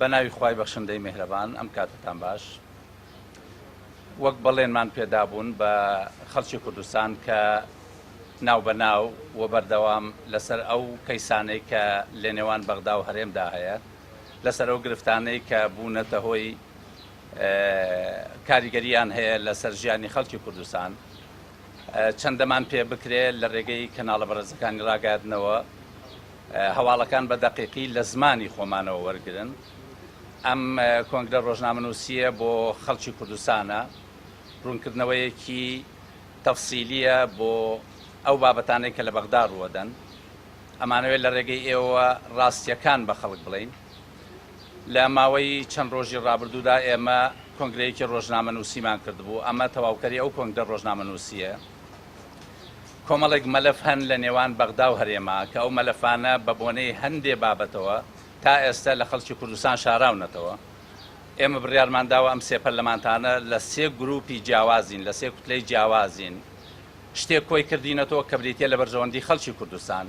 بەناوی خوای بەخشندەی میهرەبان ئەم کاتتان باش وەک بەڵێنمان پێدا بوون بە خەڵکی کوردستان کە ناو بە ناو و بەردەوام لەسەر ئەو کەیسانەی کە لە نێوان بەغدا و هەرێمدا هەیە لەسەر ئەو گرفتانەی کە بوونەتە هۆی کاریگەریان هەیە لەسەر ژیانی خەڵکی کوردستان چەندەمان پێ بکرێت لە ڕێگەی کەناڵە بەڕێزەکانی ڕاگەاندنەوە هەواڵەکان بە دەقیقی لە زمانی خۆمانەوە وەرگرن. ئەم کۆنگرە ڕۆژنامەنووسیە بۆ خەڵکی کوردستانە ڕوونکردنەوەیەکی تەفسیلیە بۆ ئەو بابەتانەی کە لە بەغدا ڕوەدەن. ئەمانەوێت لە ڕێگەی ئێوە ڕاستیەکان بە خەڵک بڵین. لە ماوەی چەند ڕۆژی ڕابردوودا ئێمە کۆنگرەیەکی ڕۆژنامەنووسیمان کردبوو. ئەمە تەواوکەری ئەو کۆنگرە ڕۆژنامەنووسیە. کۆمەڵێک مەلەف هەن لە نێوان بەغدا و هەرێما کە ئەو مەلەفانە بە بۆنەی هەندێ بابەتەوە تا ئێستا لە خەڵکی کوردستان شاراونەتەوە. ئێمە بڕیارمانداوە ئەم سێ پەرلەمانتانە لە سێ گروپی جیاوازین، لە سێ کوتلەی جیاوازین شتێک کۆی کردینەتەوە کە بریتە لە بەرژەوەندی خەڵکی کوردستان.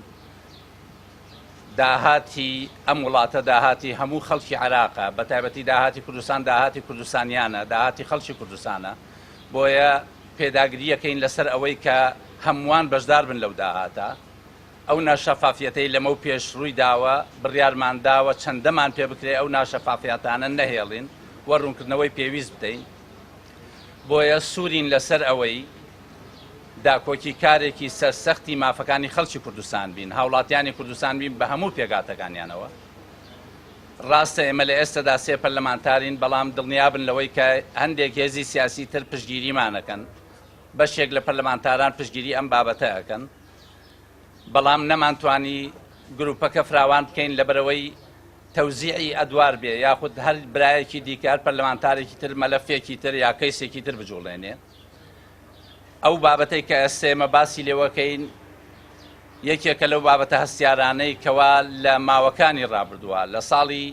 داهاتی ئەم وڵاتە داهاتی هەموو خەڵکی عێراقە، بە تایبەتی داهاتی کوردستان داهاتی کوردستانیانە، داهاتی خەڵکی کوردستانە. بۆیە پێداگریەکەین لەسەر ئەوەی کە هەمووان بەشدار بن لەو داهاتە. ئەو ناشەفافیەتەی لەمە و پێش ڕووی داوە بڕیارمان داوە چەندەمان پێ بکرێ ئەو ناشەفافیەتانە نەهێڵین وە ڕوونکردنەوەی پێویست بدەین. بۆیە سوورین لەسەر ئەوەی داکۆکی کارێکی سەرسەختی مافەکانی خەڵکی کوردستان بین، هاوڵاتیانی کوردستان بین بە هەموو پێگاتەکانیانەوە. ڕاستە ئێمە لە ئێستادا سێ پەرلەمانتارین، بەڵام دڵنیابن لەوەی کە هەندێک هێزی سیاسی تر پشتگیریمانەکەن، بەشێک لە پەرلەمانتاران پشتگیری ئەم بابەتە ئەکەن، بەڵام نەمانتوانی گروپەکە فراوان بکەین لەبەرەوەی تەوزیعی ئەدوار بێ یاخود هەر برایەکی دیکار پەرلەمانتارێکی تر مەلەفێکی تر یا کەیسێکی تر بجوڵێنێ. ئەو بابەتەی کە ئێمە باسی لێوەکەین یەکێکە لەو بابەتە هەستیارانەی کەوا لە ماوەکانی ڕابردووە لە ساڵی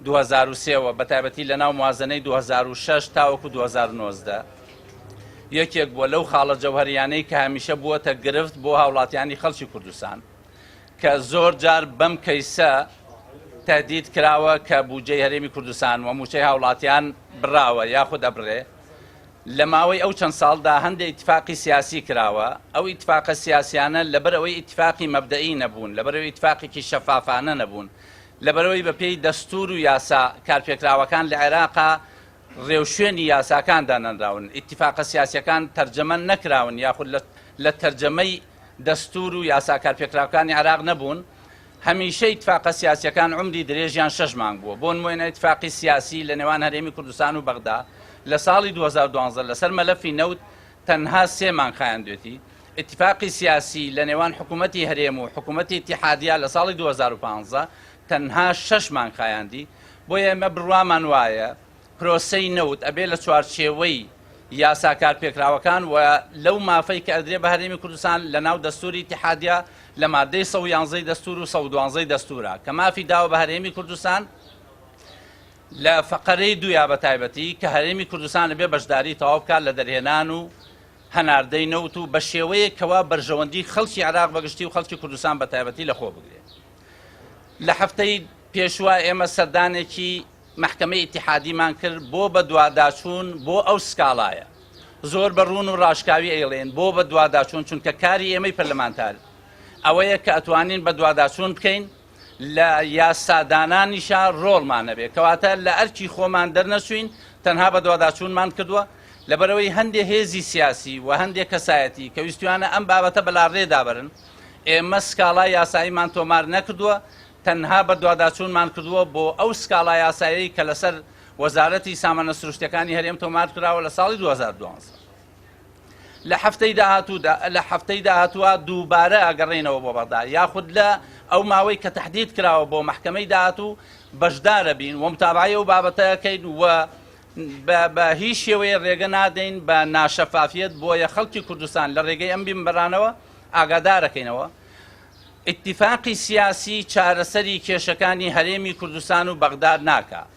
2003ەوە بە تایبەتی لە ناو موازنەی 2006 تاوەکو 2019 یەکێک بووە لەو خاڵە جەوهەریانەی کە هەمیشە بووەتە گرفت بۆ هاوڵاتیانی خەڵکی کوردستان کە زۆر جار بەم کەیسە تهدید کراوە کە بودجەی هەرێمی کوردستان و موچەی هاوڵاتیان بڕاوە یاخود ئەبڕێ. لە ماوەی ئەو چەند ساڵدا هەندێک ئیتفاقی سیاسی کراوە. ئەو ئیتفاقە سیاسیانە لەبەرەوەی ئیتفاقی مەبدەئی نەبوون، لەبەرەوەی ئیتفاقێکی شەفافانە نەبوون، لەبەرەوەی بەپێی دەستور و یاسا کارپێکراوەکان لە عێراقا ڕێوشوێنی یاساکاندا نەنراون، ئیتفاقە سیاسیەکان تەرجەمە نەکراون یاخود لە تەرجەمەی دەستور و یاسا کارپێکراوەکانی عێراق نەبوون. هەمیشە ئیتفاقە سیاسیەکان عمری درێژیان 6 مانگ بووە. بۆ نمونە ئیتفاقی سیاسی لە نێوان هەرێمی کوردستان و بەغدا لە ساڵی 2012 لەسەر مەلەفی نەوت تەنها 3 مانگ خایاندوێتی. ئیتفاقی سیاسی لە نێوان حکوومەتی هەرێم و حکوومەتی ئیتیحادیە لە ساڵی 2015 تەنها 6 مانگ خایاندی. بۆیە ئێمە بڕوامان وایە پرۆسەی نەوت ئەبێ لە چوارچێوەی یاساکار پێکراوەکان و لەو مافەی کە ئەدرێ بە هەرێمی کوردستان لە ناو دەستوری ئیتیحادیە لە مادەی 111 دەستور و 112 دەستورە کە مافی داوە بە هەرێمی کوردستان لە فەقەرەی دوویا بە تایبەتی کە هەرێمی کوردستان بێ بەشداری تەواو بکات لە دەرهێنان و هەناردەی نەوت و بە شێوەیە کەوا بەرژەوەندی خەڵکی عێراق بەگشتی و خەڵکی کوردستان بە تایبەتی لەخۆ بگرێت. لە هەفتەی پێشوە ئێمە سەردانێکی محکەمەی ئیتیحادیمان کرد بۆ بە دوواداچوون بۆ ئەو سکاڵایە. زۆر بەڕوون و ڕاشکاوی ئەیڵێن بۆ بە دوواداچوون چونکە کاری ئێمەی پەرلەمانتار ئەوەیە کە ئەتوانین بە دوواداچوون بکەین لە یاسادانانیشا ڕۆڵمانە بێ کەواتە لە ئەرکی خۆمان دەرنەچوین تەنها بە دوواداچوونمان کردووە لەبەرەوەی هەندێک هێزی سیاسی و هەندێک کەسایەتی کە ویستوانە ئەم بابەتە بەلاڕێدا بەرن. ئێمە سکاڵای یاساییمان تۆمار نەکردووە، تەنها بە دوواداچوونمان کردووە بۆ ئەو سکاڵای یاسایی کە لەسەر وەزارەتی سامانە سروشتیەکانی هەرێم تۆمار کراوە لە ساڵی 2012. لە هەفتەی داهاتووە دووبارە ئەگەڕێنەوە بۆ بەغدا یاخود لە ئەو ماوەی کە تەحدید کراوە بۆ محکەمەی داهاتوو بەشدارە بین و متابعەی ئەو بابەتەکەین و بە هیچ شێوەیە ڕێگە نادەین بە ناشەفافیت بۆیە خەڵکی کوردستان لە ڕێگەی ئەم بینبەرانەوە ئاگادارەکەینەوە. ئیتیفاقی سیاسی چارەسەری کێشەکانی هەرێمی کوردستان و بەغدا ناکات.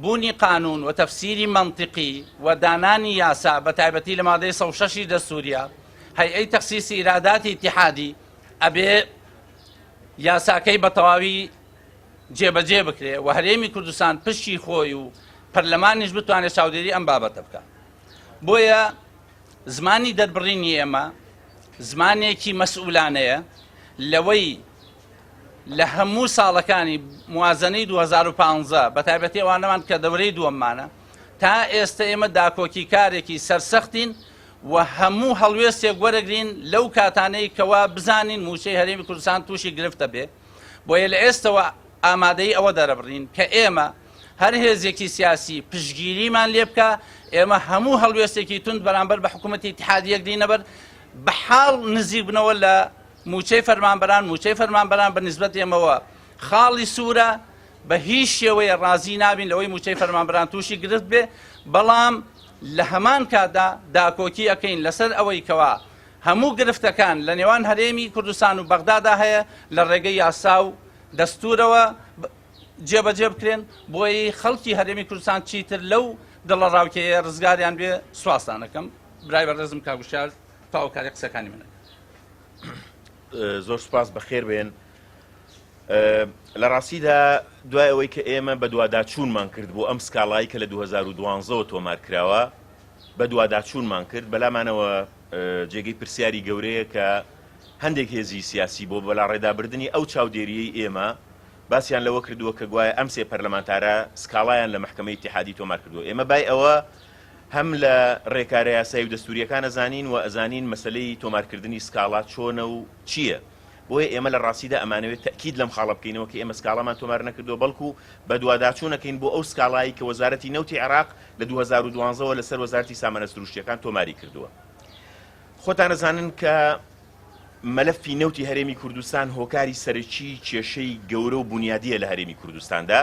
بوونی قانون و تەفسیری منطقی و دانانی یاسا بە تایبەتی لە مادەی 106 دەستوریە هەیئەی تەخسیسی ئیراداتی ئیتیحادی ئەبێ یاساکەی بە تەواوی جێبەجێ بکرێ و هەرێمی کوردستان پشتی خۆی و پەرلەمانیش بتوانێت چاودێری ئەم بابەتە بکە. بۆیە زمانی دەربڕینی ئێمە زمانێکی مەسئولانەیە لەوەی لە هەموو ساڵەکانی موازنەی 2015 بە تایبەتی ئەوانەمان کە دەورەی دووەممانە تا ئێستا ئێمە داکۆکی کارێکی سەرسەختین و هەموو هەڵوێستێک وەرەگرین لەو کاتانەی کەوا بزانین موچەی هەرێمی کوردستان تووشی گرفتە بێ. بۆیە لە ئێستەوە ئامادەی ئەوە دەرەبڕین کە ئێمە هەر هێزێکی سیاسی پشگیریمان لێ بکە، ئێمە هەموو هەڵوێستێکی تند بەرامبەر بە حکوومەتی اتحادیەک دینەبەر بە حاڵ نزیک بنەوە لە موچەی فەرمانبەران بە نسبەت ئێمەوە خاڵی سوورە بە هیچ شێوەیە ڕازی نابین لەوەی موچەی فەرمانبەران تووشی گرفت بێ، بەڵام لە هەمان کاتدا داکۆکی ئەەکەین لەسەر ئەوەی کەوا هەموو گرفتەکان لە نێوان هەرێمی کوردستان و بەغدادا هەیە لە ڕێگەی یاسا و دەستورەوە جێبەجێ بکرێن بۆی خەڵکی هەرێمی کوردستان چیتر لەو دڵە ڕاوکەیە ڕزگاریان بێ. سواسانەکەم برای بەڕێزم کاگوشار تاوەکاری قسەکانی منە. زۆر سوپاس بەخێر بێن. لە ڕاستیدا دوای ئەوەی کە ئێمە بە دوواداچوونمان کرد بۆ ئەم سکاڵایی کە لە 2012 تۆمار کراوە بە دوواداچوونمان کرد بەلامانەوە جێگەی پرسیاری گەورەیە کە هەندێک هێزی سیاسی بۆ بەلا ڕێدابردننی ئەو چاودێریەی ئێمە باسییان لەوە کردووە کە گوایە ئەم سێ پەرلەمانتارە سکاڵایان لە محکەمەی اتحادی تۆمار کردووە. ئێمە بای ئەوە هەم لە ڕێکارە یاسایی و دەستوریەکان ئەزانین و ئەزانین مەسلەی تۆمارکردنی سکاڵات چۆنە و چییە. بۆیە ئێمە لە ڕاستیدا ئەمانەوێت تەکید لەم خاڵە بکەینەوە کە ئێمە سکاڵامان تۆمار نەکردووە بەڵکو بە دوواداچوونەکەین بۆ ئەو سکاڵایی کە وەزارەتی نەوتی عێراق لە 2012 لەسەر وەزارەتی سامانە سروشتیەکان تۆماری کردووە. خۆتان ئەزانن کە مەلەفی نەوتی هەرێمی کوردستان هۆکاری سەرەکی کێشەی گەورە و بنیادیە لە هەرێمی کوردستاندا.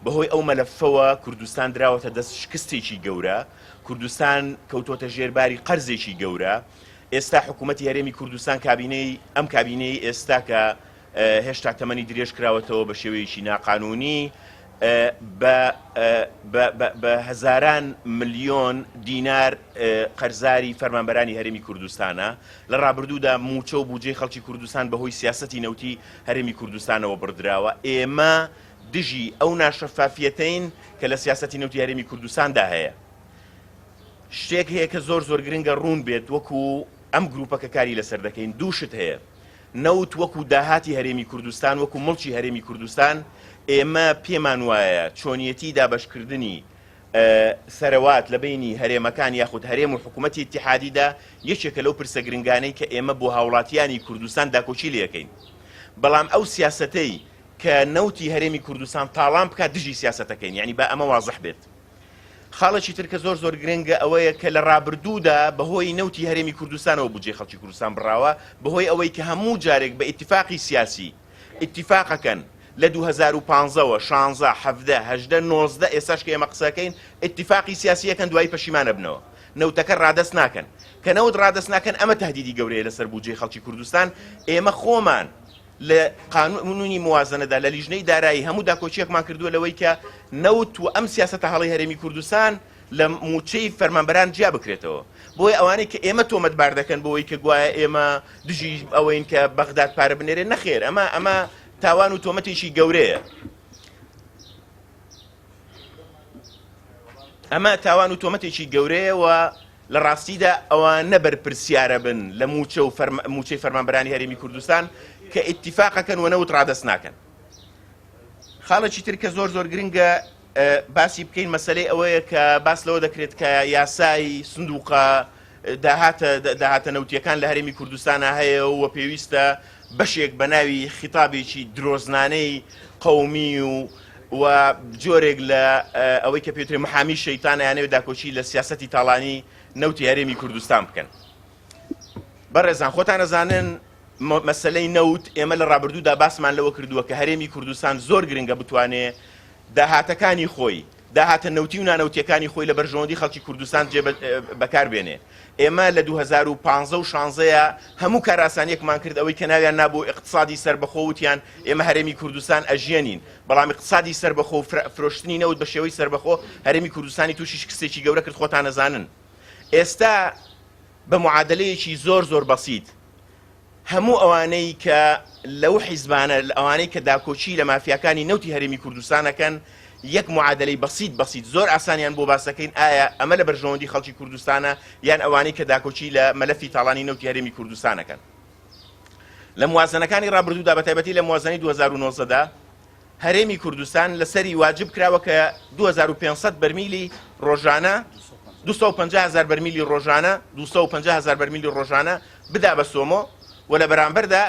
بەهۆی ئەو مەلەفەوە کوردستان دراوەتە دەست شکستێکی گەورە، کوردستان کەوتۆتە ژێرباری قەرزێکی گەورە. ئێستا حکوومەتی هەرێمی کوردستان ئەم کابینەی ئێستا کە هێشتا تەمەنی درێژ کراوەتەوە بە شێوەیەکی ناقانونی بە هەزاران ملیۆن دینار قەرزاری فەرمانبەرانی هەرێمی کوردستانە. لە ڕابردوودا موچە و بودجەی خەڵکی کوردستان بەهۆی سیاسەتی نەوتی هەرێمی کوردستانەوە بڕدراوە. ئێمە دژی ئەو ناشەفافیەتەین کە لە سیاسەتی نەوتی هەرێمی کوردستاندا هەیە. شتێک هەیە کە زۆر گرنگە ڕوون بێت وەکو ئەم گروپەکە کاری لەسەر دەکەین. دووشت هەیە، نەوت وەکو داهاتی هەرێمی کوردستان وەکو مڵکی هەرێمی کوردستان ئێمە پێمان وایە چۆنیەتی دابەشکردنی سەرەوات لە بینی هەرێمەکان یاخود هەرێم و حکوومەتی اتحادیدا یەکێکە لەو پرسە گرنگانەی کە ئێمە بۆ هاوڵاتیانی کوردستان داکۆچی لەکەین. بەڵام ئەو سیاسەتەی کە نەوتی هەرێمی کوردستان تاڵام بکات دژی سیاسەتەکەین، یعنی با ئەمە وازح بێت. خاڵێکی ترکە زۆر گرنگە ئەوەیە کە لە ڕابردوودا بەهۆی نەوتی هەرێمی کوردستانەوە بودجەی خەڵکی کوردستان بڕاوە، بەهۆی ئەوەی کە هەموو جارێک بە ئیتیفاقی سیاسی ئیتیفاقەکەن لە 2015 16 17 18 19 ئێستاش کە ئێمە قسەکەین ئیتیفاقی سیاسیەکەن دوای پەشیمانە بنەوە، نەوتەکە ڕادەست ناکەن. کە نەوت ڕادەست ناکەن ئەمە تهدیدی گەورەیە لەسەر بودجەی خەڵکی کوردستان. ئێمە خۆمان لە قانونی موازنەدا لە لیژنەی دارایی هەموو داکۆچیەکمان کردووە لەوەی کە نەوت و ئەم سیاسەتە هەڵی هەرێمی کوردستان لە موچەی فەرمانبەران جیا بکرێتەوە. بۆی ئەوانەی کە ئێمە تۆمەتبار دەکەن بۆەوەی کە گوایە ئێمە دژی ئەوەین کە بەغداد پارە بنێرێن، نەخێر، ئەمە تاوان و تۆمەتێکی گەورەیە. ئەمە تاوان و تۆمەتێکی گەورەیە و لە ڕاستیدا ئەوە نەبەر پرسیارە بن لە موچەی فەرمانبەرانی هەرێمی کوردستان کە ئیتیفاقەکەن و نەوت ڕادەست ناکەن. خاڵێکی تر کە زۆر گرنگە باسی بکەین مەسەلەی ئەوەیە کە باس لەوە دەکرێت کە یاسای سندوقە داهاتە نەوتیەکان لە هەرێمی کوردستانە هەیە و پێویستە بەشێک بە ناوی خیتابێکی درۆزنانەی قەومی و جۆرێک لە ئەوەی کە پێوترێ محامی شەیتانە یانەوێت داکۆچی لە سیاسەتی تاڵانی نەوتی هەرێمی کوردستان بکەن. بەڕێزان خۆتان ئەزانن مەسەلەی نەوت ئێمە لە ڕابردوودا باسمان لەوە کردووە کە هەرێمی کوردستان زۆر گرنگە بتوانێت داهاتەکانی خۆی، داهاتە نەوتی و نانەوتیەکانی خۆی لە بەرژەوەندی خەڵکی کوردستان بەکاربێنێ. ئێمە لە 2015 و 16 هەموو کاراسانیەکمان کرد ئەوەی کە ناویان نابوو اقتصادی سەربەخۆوتیان ئێمە هەرێمی کوردستان ئەژێنین، بەڵام اقتصادی سەربەخۆ و فرۆشتنی نەوت بە شێوەی سەربەخۆ هەرێمی کوردستانی تووشی شکستێکی گەورە کرد. خۆتان ئەزانن ئێستا بە معادلەیەکی زۆر بەسیط هەموو ئەوانەی کە لەو حیزبانە ئەوانەی کە داکۆچی لە مافیاکانی نەوتی هەرێمی کوردستانەکەن یەک معادلەی بەسیط زۆر ئاسانیان بۆ باسەکەین ئایا ئەمە لە بەرژەوەندی خەڵکی کوردستانە یان ئەوانەی کە داکۆچی لە مەلەفی تاڵانی نەوتی هەرێمی کوردستانەکەن. لە موازنەکانی ڕابردوودا بە تایبەتی لە موازنەی 2009دا هەرێمی کوردستان لەسەری واجب کراوە کە 2500 بەرمیلی ڕۆژانە 250,000 بەرمیلی ڕۆژانە 250,000 بەرمیلی ڕۆژانە بدا بە سۆمۆ و لە بەرامبەردا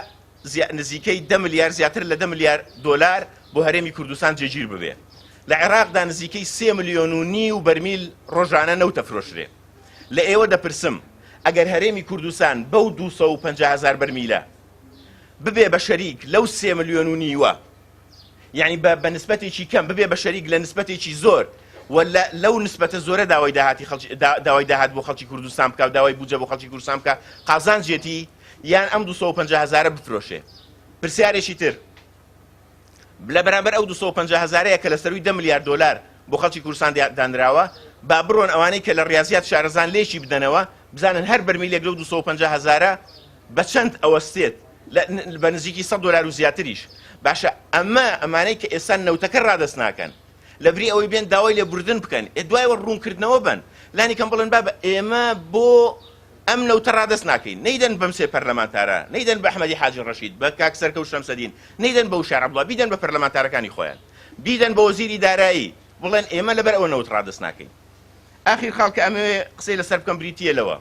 نزیکەی 10 ملیار زیاتر لە 10 ملیار دۆلار بۆ هەرێمی کوردستان جێگیر ببێ. لە عێراقدا نزیکەی 3 ملیۆن و نیو بەرمیل ڕۆژانە نەوت دەفرۆشرێ. لە ئێوە دەپرسم ئەگەر هەرێمی کوردستان بەو 250,000 بەرمیلە ببێ بە شەریک لەو 3 ملیۆن و نیوە، یعنی بە نسبەتێکی کەم ببێ بە شەریک لە نسبەتێکی زۆر ولا لەو نسبەتە زۆرە داوای داهات بۆ خەڵکی کوردستان بکە و داوای بودجە بۆ خەڵکی کوردستان بکە قازانجێتی یان ئەم 250,000 بفرۆشێ. پرسیارێکی تر لە بەرامبەر ئەو 250,000 کە لە سەروی 10 ملیار دۆلار بۆ خەڵکی کوردستان دانراوە با بڕۆن ئەوانەی کە لە ڕاضیات شارەزان لێشی بدەنەوە بزانن هەر بەرمیلێک لەو 250,000 بە چەند ئەوەستێت بە نزیکی 100 دلار و زیاتریش. باشە ئەمانەی کە ئێستا نەوتەکە ڕادەست ناکەن لە بری ئەوەی بێن داوای لێ بردن بکەن دوایەوە ڕوونکردنەوە بن لانی کەم بڵێن بابە ئێمە بۆ ئەم نەوتە ڕادەست ناکەین نەیدەن بەم سێ پەرلەمانتارە نەیدەن بە ئەحمەدی حاجی ڕەشید بە کاک سەرکەوت شەمسەدین نەیدەن بە وشار عەبدوڵڵا بیدەن بە پەرلەمانتارەکانی خۆیان بیدەن بە وەزیری دارایی بڵێن ئێمە لەبەر ئەوە نەوت ڕادەست ناکەین. ئاخیر خاڵ کە ئەمێ قسەی لەسەر بکەم بریتیە لەوە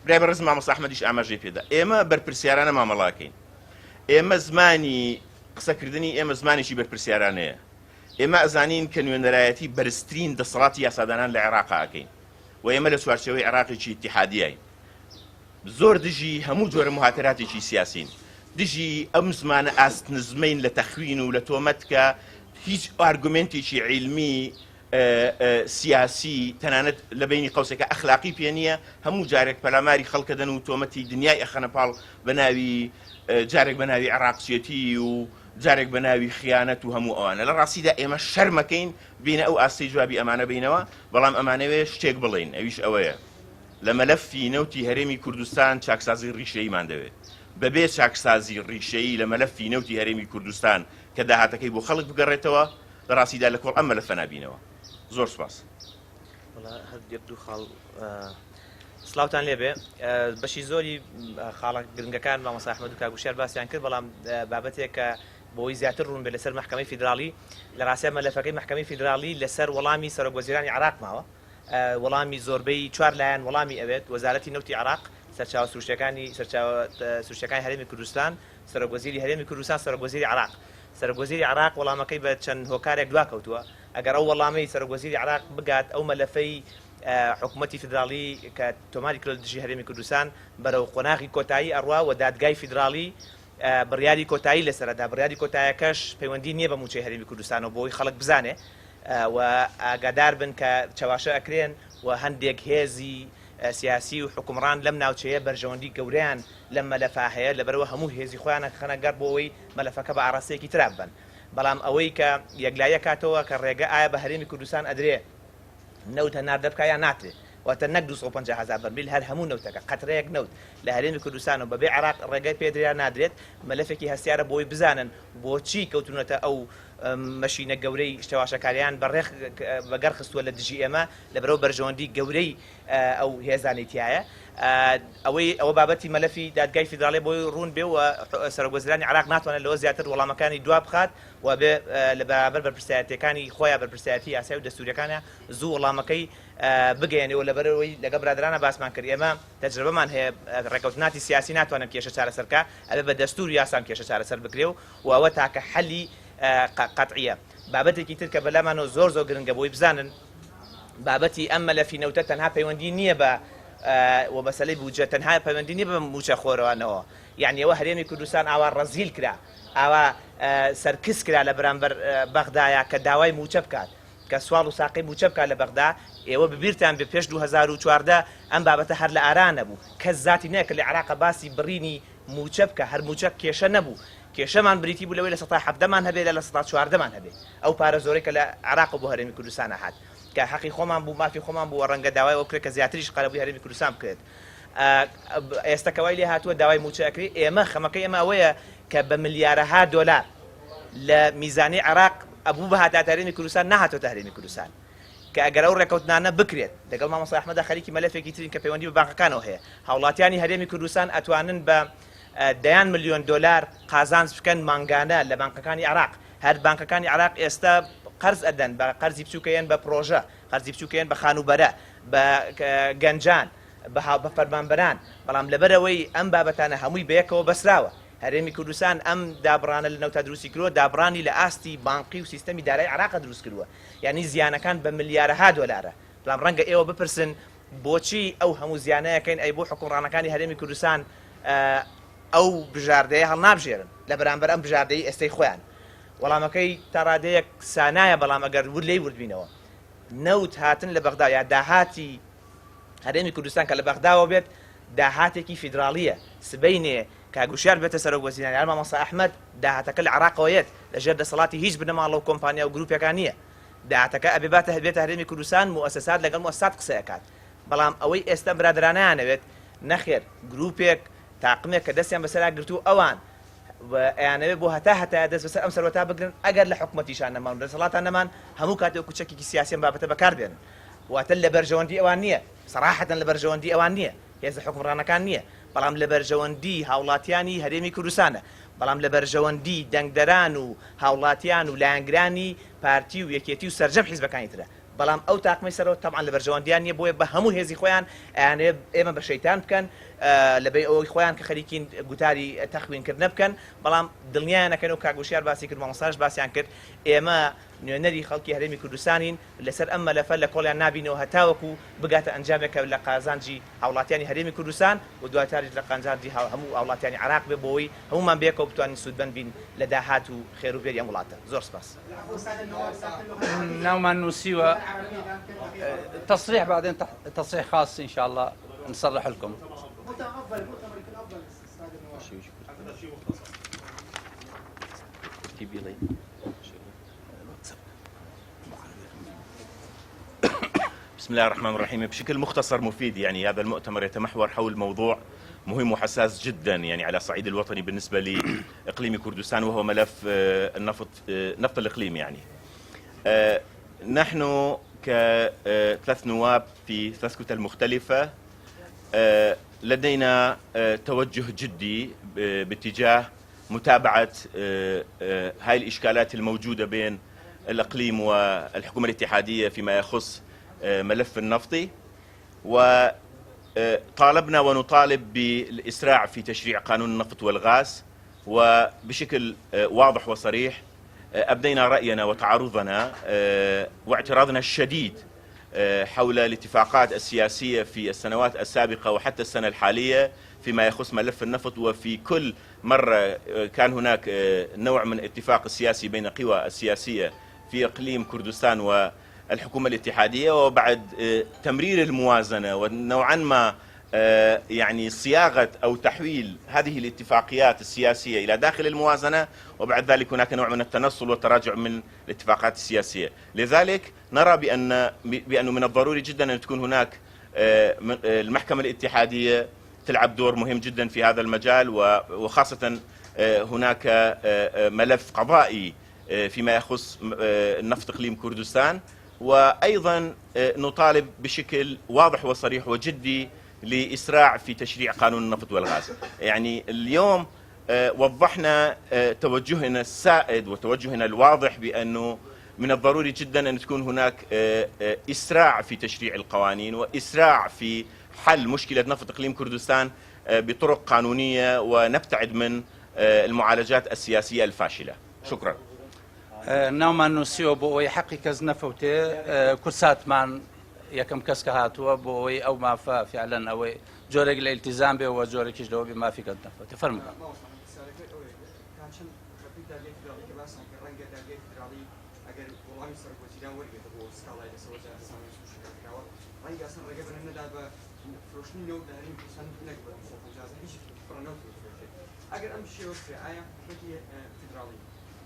برای بەڕێز مامۆستا ئەحمەدیش ئاماژەی پێدا ئێمە بەرپرسیارانە مامەڵاکەین. ئێمە زمانی قسەکردنی ئێمە زمانێکی بەرپرسیارانەیە. ئێمە ئەزانین کە نوێنەرایەتی بەرزترین دەسەڵاتی یاسادانان لە عێراقا ئەکەین و ئێمە لە چوارچێوەی عێراقێکی ئیتیحادیەین. زۆر دژی هەموو جۆرە مهاتراتێکی سیاسین دژی ئەم زمانە ئاستنزمەین لە تەخوین و لە تۆمەت کە هیچ ئارگومنتێکی عیلمی سیاسی تەنانەت لە بینی قەوسێکە ئەخلاقی پێ نییە هەموو جارێک پەلاماری خەڵکەدەن و تۆمەتی دنیای ئەخەنە پاڵ بە ناوی جارێک بە ناوی عێراقچێتی و جارێک بە ناوی خیانەت و هەموو ئەوانە لە ڕاستیدا ئێمە شەرمەکەین بینە ئەو ئاستی جوابی ئەمانە بینەوە بەڵام ئەمانەوێ شتێک بڵین ئەویش ئەوەیە لە مەلەفی نەوتی هەرێمی کوردستان چاکسازی ڕیشەییمان دەوێت بەبێ چاکسازی ڕیشەیی لە مەلەفی نەوتی هەرێمی کوردستان کە داهاتەکەی بۆ خەڵک بگەڕێتەوە لە ڕاستیدا لە کۆڵ ئەم مەلەفە نابینەوە. زۆر سپاس. هەر دوو خاڵ سلااوتان لێبێ بەشی زۆری خاڵک گرنگەکان مامۆستا ئەحمەد و کاگوشیار باسییان کرد بەڵام بابەتێک کە بۆی زیاتر ڕوون بێ لەسەر محکەمەی فیدراڵی لە ڕاستیە مەلەفەکەی محکەمەی فیدراڵی لەسەر وەڵامی سەرۆکوەزیرانی عێراق ماوە وەڵامی زۆربەی 4 لایەن وەڵامی ئەوێت وەزارەتی نەوتی عێراق سەرچاوە سروشتەکانی هەرێمی کوردستان سەرۆکوەزیری هەرێمی کوردستان سەرۆکوەزیری عێراق سەرۆکوەزیری عێراق وەڵامەکەی بە چەند هۆکارێک دواکەوتووە ئەگەر ئەو وەڵامەی سەرۆکوەزیری عێراق بگات ئەو مەلەفەی حکوومەتی فیدراڵی کە تۆماری کرد دژی هەرێمی کوردستان بەرەو قۆناغی کۆتایی ئەڕوا و دادگای فیدراڵی بڕیاری کۆتایی لەسەردا بڕیاری کۆتاییەکەش پەیوەندی نییە بە موچەی هەرێمی کوردستانەوە بۆی خەڵک بزانێ و ئاگادار بن کە چاواشە ئەکرێن و هەندێک هێزی سیاسی و حکومڕان لەم ناوچەیە بەرژەوەندی گەوریان لەم مەلەفە هەیە لەبەرەوە هەموو هێزی خۆیانە خەنەگەر بۆەوەی مەلەفەکە بە ئاڕاستەیەکی تراب بن بەڵام ئەوەی کە یەکلایە کاتەوە کە ڕێگە ئایا بە هەرێمی کوردستان ئەدرێ نەوت هەناردە بکە یان ناترێت واتە نەک 250,000 بەرمیل هەر هەموو نەوتەکە قەترەیەک نەوت لە هەرێمی کوردستان و بەبێ عێراق ڕێگای پێدرێن نادرێت مەلەفێکی هەستیارە بۆی بزانن بۆچی کەوتونەتە ئەو مەشینە گەورەی شتەواشەکاریان بەگەر خستووە لە دژی ئێمە لەبەرەوە بەرژەوەندی گەورەی ئەو هێزانی تایە ئەوە بابەتی مەلەفی دادگای فیدراڵی بۆی ڕوون بێ و سەرۆکوەزیرانی عێراق ناتوانێت لەوە زیاتر وەڵامەکانی دوا بخات و بێ لە بەرابەر بەرپرسایەتەکانی خۆیان بەرپرسایەتی یاسایی و دەستوریەکانە زوو وەڵامەکەی بگەێنەوە لەبەرەوەی لەگە برادرانە باسمان کرد ئێمە تەجربەمان هەیە ڕێکەوتناتی سیاسی ناتوانن کێشە چارەسەرکە ئەبێ بە دەستور یاسام کێشە چارەسەر بکرێ و ئەوە تاکە حەلی قەتعیە. بابەتێکی تر کە بەلامانەوە زۆر گرنگە بۆی بزانن بابەتی ئەم مەلەفی نەوتە تەنها پەیوەندی نییە بە و مەسەلەی بودجە تەنها پەیوەندی نییە بە موچە خۆرەوانەوە یعنی ئەوە هەرێمی کوردستان ئاوا ڕەزیل کرا ئاوا سەرکس کرا لە بەرامبەر بەغدایە کە داوای موچە بکات کە سوال و ساقی موچە بکات لە بەغدا ئێوە ببیرتان بە پێش 2014 ئەم بابەتە هەر لە ئاران نەبوو کەس زاتی نەیە کە لە عێراق باسی بڕینی موچە بکە هەر موچە کێشە نەبوو کێشەمان بریتی بوو لەوەی لە 17مان هەبێت لە 14مان هەبێت ئەو پارە زۆرەی کە لە عێراق بۆ هەرێمی کوردستان هات کە حەقی خۆمان بوو مافی خۆمان بوو ڕەنگە داوای ئەو کرێت کە زیاتریش قەرەبووی هەرێمی کوردستان بکرێت ئێستاکەوای لێ هاتووە داوای موچەکری ئێمە خەمەکەی ئێمە ئەوەیە کە بە ملیارەها دۆلار لە میزانی عراق ئەبوو بە هاتە هەرێمی کوردستان نهاتۆتە هەرێمی کوردستان کە ئەگەر ئەو ڕێکەوتنانە بکرێت لەگەڵ مامۆستا ئەحمەد خەریکی مەلەفێکی ترین کە پەیوەندی بە بانکەکانەوە هەیە هاوڵاتیانی هەرێمی کوردستان ئەتوانن بە دەیان ملیۆن دۆلار قازانج بکەن مانگانە لە بانکەکانی عراق هەر بانکەکانی عراق ئێستا قەرز ئەدەن بە قەرزی بچووکەیەن بە پرۆژە قەرزی بچووکەیەن بە خانوبەرە بە گەنجان بە فەرمانبەران بەڵام لەبەرەوەی ئەم بابەتانە هەمووی بەیەکەوە بەسراوە هەرێمی کوردستان ئەم دابڕانە لە نەوتا دروستی کردووە دابڕانی لە ئاستی بانقی و سیستەمی دارایی عراق دروست کردووە یعنی زیانەکان بە ملیارەها دۆلارە بەڵام ڕەنگە ئێوە بپرسن بۆچی ئەو هەموو زیانەیەکەین ئەی بۆ حکومڕانەکانی هەرێمی کوردستان ئەو بژاردەیە هەڵ نابژێرن لە بەرامبەر ئەم بژاردەی ئێستەی خۆیان وەڵامەکەی تا ڕادەیەک سانایە بەڵام ئەگەر ور لێی وردبینەوە نەوت هاتن لە بەغدا یا داهاتی هەرێمی کوردستان کە لە بەغداوە بێت داهاتێکی فیدراڵیە سبەینێ کاگوشیار بێتە سەرۆک وەزیرانی یان مامۆستا ئەحمەد داهاتەکە لە عراقەوەیەت لەژێر دەسەڵاتی هیچ بنەماڵە و کۆمپانیا و گروپەکان نییە داهاتەکە ئەبێ بێتە هەرێمی کوردستان موسسات لەگەڵ موسسات قسەیەکات بەڵام ئەوەی ئێستا برادرانەیانەوێت نەخێر گروپێک تاقمێک کە دەستیان بەسەرا گرتو ئەوان ئەیانەوێت بۆ هەتا دەست بەسەر ئەم سەرۆتا بگرن ئەگەر لە حکومەتیشان نەمان دەسەڵاتان نەمان هەموو کاتێک کوچەکێکی سیاسیان بابەتە بەکاربێنن واتە لە بەرژەوەندی ئەوان نییە سەراحەتەن لە بەرژەوەندی ئەوان نییە هێز حکومڕانەکان نییە بەڵام لە بەرژەوەندی هاوڵاتیانی هەرێمی کوردستانە بەڵام لە بەرژەوەندی دەنگدەران و هاوڵاتیان و لایەنگرانی پارتی و یەکێتی و سەرجەم حیزبەکانی ترە بەڵام ئەو تاقمەی سەرەوە تەبعاً لە بەرژەوەندیان نییە بۆیە بە هەموو هێزی خۆیان ئەیانەیە ئێمە بە شەیتان بکەن لەبەی ئەوەی خۆیان کە خەریکین گوتاری تەخوینکردنە بکەن بەڵام دڵنیایانەکەن و کاگوشیار باسی کرد مامۆستاش باسییان کرد ئێمە نوێنەری خەڵکی هەرێمی کوردستانین لەسەر ئەم مەلەفە لە کۆڵیان نابینەوە هەتاوەکو بگاتە ئەنجامێکە لە قازانجی هاوڵاتیانی هەرێمی کوردستان و دواتریش لە قازانجی هەموو هاوڵاتیانی عراق بێ بۆەوەی هەمومان بێکەوە بتوانین سوودبەن بین لە داهات و خێروبێری ئەم وڵاتە زۆر سپاس ناومان نووسیوە تصريح بعدين تصريح خاص إن شاء الله نصرح لكم بسم الله الرحمن الرحيم. بشكل مختصر مفيد يعني هذا المؤتمر يتمحور حول موضوع مهم وحساس جدا يعني على الصعيد الوطني بالنسبة لإقليم كردستان وهو ملف نفط الإقليم يعني. نحن كثلاث نواب في ثلاث كتل مختلفة لدينا توجه جدي باتجاه متابعة هاي الإشكالات الموجودة بين الإقليم والحكومة الاتحادية فيما يخص ملف النفطي وطالبنا ونطالب بالإسراع في تشريع قانون النفط والغاز وبشكل واضح وصريح أبدينا رأينا وتعرضنا واعتراضنا الشديد حول الاتفاقات السياسية في السنوات السابقة وحتى السنة الحالية فيما يخص ملف النفط وفي كل مرة كان هناك نوع من اتفاق السياسي بين القوى السياسية في إقليم كردستان والحكومة الاتحادية وبعد تمرير الموازنة ونوعا ما يعني صياغة أو تحويل هذه الاتفاقيات السياسية إلى داخل الموازنة وبعد ذلك هناك نوع من التنصل والتراجع من الاتفاقات السياسية. لذلك نرى بأنه من الضروري جدا أن تكون هناك المحكمة الاتحادية تلعب دور مهم جدا في هذا المجال وخاصة هناك ملف قضائي فيما يخص نفط إقليم كردستان وأيضا نطالب بشكل واضح وصريح وجدي لإسراع في تشريع قانون النفط والغاز. يعني اليوم وضحنا توجهنا السائد وتوجهنا الواضح بأنه من الضروري جدا أن تكون هناك إسراع في تشريع القوانين وإسراع في حل مشكلة نفط إقليم كردستان بطرق قانونية ونبتعد من المعالجات السياسية الفاشلة. شكرا. ناومان نووسیەوە بۆ ئەوەی حەقی کەس نەفەوتێ کورساتمان یەکەم کەس کە هاتووە بۆ ئەوەی ئەو مافە فعلەن ئەوەی جۆرێک لە ئیلتیزام بێ و جۆرەێکیش لەوە بێ مافی کەس نەفەوتێ فەرمووە. اگر ام شیوه آیا حکومتی فدرالی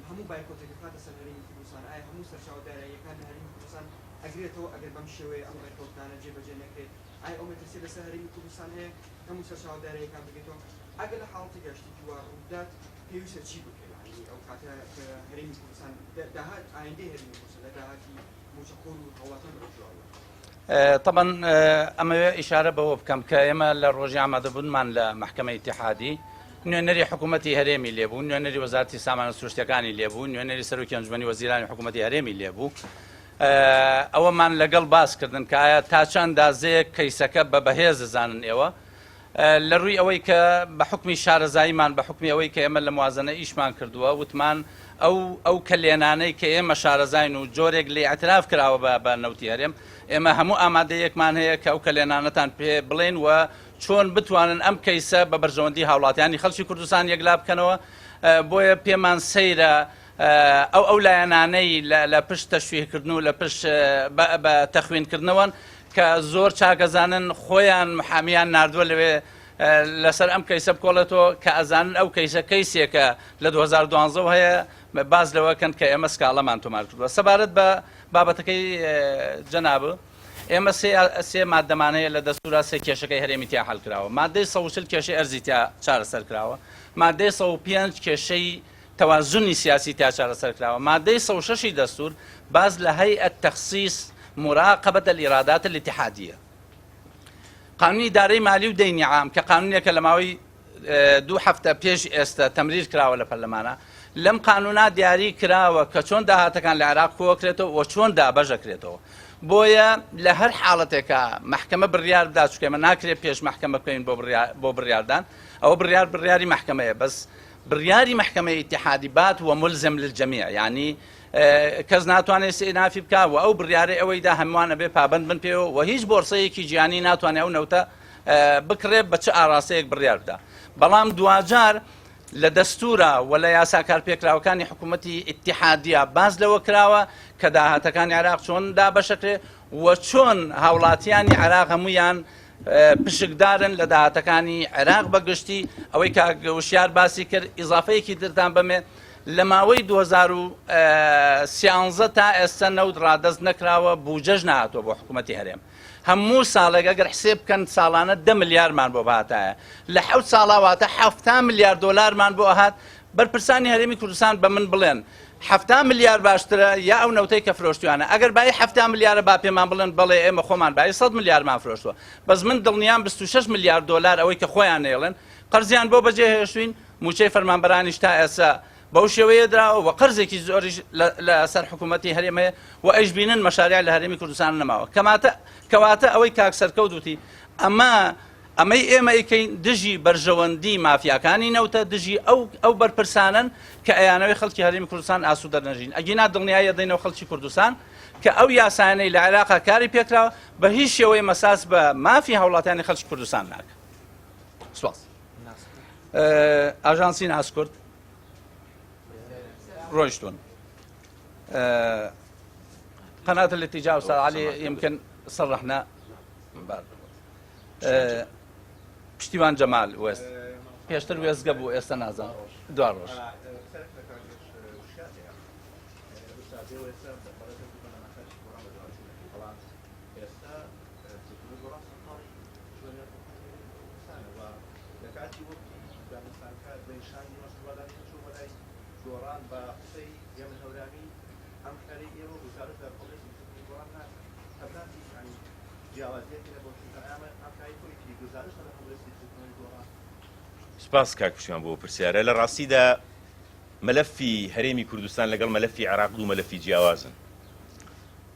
هەموو بایکۆتێک کاتە سەر هەرێمی کوردستان ئایا هەموو سەرچاوداراییەکان لە هەرێمی کوردستان ئەگرێتەوە ئەگەر بەم شێوەیە ئەم بایکۆتانە جێبەجێ نەکرێت ئایا ئەو مەترسیە لەسەر هەرێمی کوردستان هەیە هەموو سەرچاوداراییەکان بگرێتەوە ئەگەر لە حاڵەتی گەشتێکی وا ڕوودات پێویستە چی بکرێت ئەو کاتە کە هەرێمی کوردستان داهات ئایندەی هەرێمی کوردستان لە داهاتی موچەقۆر و هەوڵاتان بەڕێوەوە طبعا ئەمەوێ ئیشارە بەوە بکەم کە ئێمە لە ڕۆژی ئامادەبوونمان لە محکەمەی ئیتیحادی نوێنەری حکوومەتی هەرێمی لێبوو نوێنەری وەزارەتی سامانە سروشتەکانی لێبوو نوێنەری سەرۆکی ئەنجومەنی وەزیرانی حکوومەتی هەرێمی لێبوو ئەوەمان لەگەڵ باسکردن کە ئایا تا چەند دازەیەک کەیسەکە بە بەهێز دەزانن ئێوە لە ڕووی ئەوەی کە بە حکمی شارەزاییمان بە حکمی ئەوەی کە ئێمە لە موازنە ئیشمان کردووە وتمان ئەو کلێنانەی کە ئێمە شارەزاین و جۆرێک لێ اعتراف کراوە بە نەوتی هەرێم ئێمە هەموو ئامادەیەکمان هەیە کە ئەو کلێنانەتان پێ بڵێن و چۆن بتوانن ئەم کەیسە بە بەرژەوەندی هاوڵاتیانی خەڵکی کوردستان یەکلا بکەنەوە بۆیە پێمان سەیرە ئەو لایەنانەی لە پشت تەشویقکردن و لە پشت بە تەخوینکردنەوەن کە زۆر چاکەزانن خۆیان محامیان نردووە لەوێ لەسەر ئەم کەیسە بکۆڵێتەوە کە ئەزانن ئەو کەیسە کەیسێکە لە 2012 هەیە باز لەوەکەن کە ئێمە سکاڵەمان تۆمار کردووە سەبارەت بە بابەتەکەی جەنابە ئێمە سێ مادەمانەیە لە دەستورا سێ کێشەکەی هەرێمی تیا هەڵ کراوە مادەی 140 کێشەی ئەرزی تیا چارەسەر کراوە مادەی 105 کێشەی توازنی سیاسی تیا چارەسەر کراوە مادەی 106 دەستور باز لە هەیئەت تەخسیص مراقبة الإيرادات الاتحادية قانونی دارەی مالی و دەینی عام کە قانونێکە لە ماوەی 2 هەفتە پێش ئێستا تەمریر کراوە لە پەرلەمانە لەم قانونا دیاری کراوە کە چۆن داهاتەکان لە عێراق کۆکرێتەوە و چۆن دابەژەکرێتەوە بۆیە لە هەر حاڵەتێکە محکەمە بڕیار بدات چکەمە ناکرێت پێش محکەمە بکەین بۆ بڕیاردان ئەوە بڕیاری محکەمەیە بەس بڕیاری محکەمەی ئیتیحادی بات و ملزم للجەمیع یعنی کەس ناتوانێت سێنافی بکە و ئەو بڕیارەی ئەوەیدا هەمووان ئەبێ پابند بن پێوە و هیچ بۆرسەیەکی گیانی ناتوانێت ئەو نەوتە بکرێت بە چه ئاراسەیەک بڕیار بدا بەڵام دوجار لە دەستورە و لە یاسا کارپێکراوەکانی حکوومەتی ئیتیحادیە باز لەوە کراوە کە داهاتەکانی عێراق چۆن دابەشەکرێ و چۆن هاوڵاتیانی عێراق هەمویان پشکدارن لە داهاتەکانی عێراق بەگشتی ئەوەی کاگەوشیار باسی کرد ئیزافەیەکی دردان بمێ لە ماوەی 2013 تا ئێستا نەوت ڕادەست نەکراوە بوجەش نهاتوە بۆ حکوومەتی هەرێم هەموو ساڵێک ئەگەر حسێب بکەن ساڵانە 10 ملیارمان بۆ باتایە لە 7 ساڵاواتە 70 ملیار دۆلارمان بۆ هات بەرپرسانی هەرێمی کوردستان بە من بڵێن 70 ملیار باشترە یا ئەو نەوتەی کە فرۆشتوانە ئەگەر بای 70 ملیارە با پێمان بڵێن بەڵێ ئێمە خۆمان بای 100 ملیارمان فرۆشتووە بەس من دڵنیام 26 ملیار دۆلار ئەوەی کە خۆیان نێڵن قەرزیان بۆ بەجێهێشتوین موچەی فەرمانبەرانیش تا ئێستا بەو شێوەیە دراوە و قەرزێکی زۆریش لەسەر حکوومەتی هەرێمەیە و ئەیش بینن مەشاریا لە هەرێمی کوردستان نەماوە کەواتە ئەوەی کاک سەرکەوتوتی ئەمەی ئێمە ئەیکەین دژی بەرژەوەندی مافیاکانی نەوتە دژی ئەو بەرپرسانن کە ئەیانەوەی خەڵکی هەرێمی کوردستان ئاسوودە نەژین ئەگینا دڵنیایە دەینەوە خەڵکی کوردستان کە ئەو یاسانەی لە عێراقا کاری پێکراوە بە هیچ شێوەی مەساس بە مافی هاوڵاتیانی خەڵکی کوردستان ناکە سواس ئاژانسی ناسکورد رويشتون قناة الاتجاه أستاذ علي يمكن صرحنا پشتیوان جمال وست پێشتر وێست گەبوو ئێستا نازان دوار ڕۆژ سپاس کاک پشتیوان بۆ پرسیارە لە ڕاستیدا مەلەفی هەرێمی کوردستان لەگەڵ مەلەفی عێراق دوو مەلەفی جیاوازن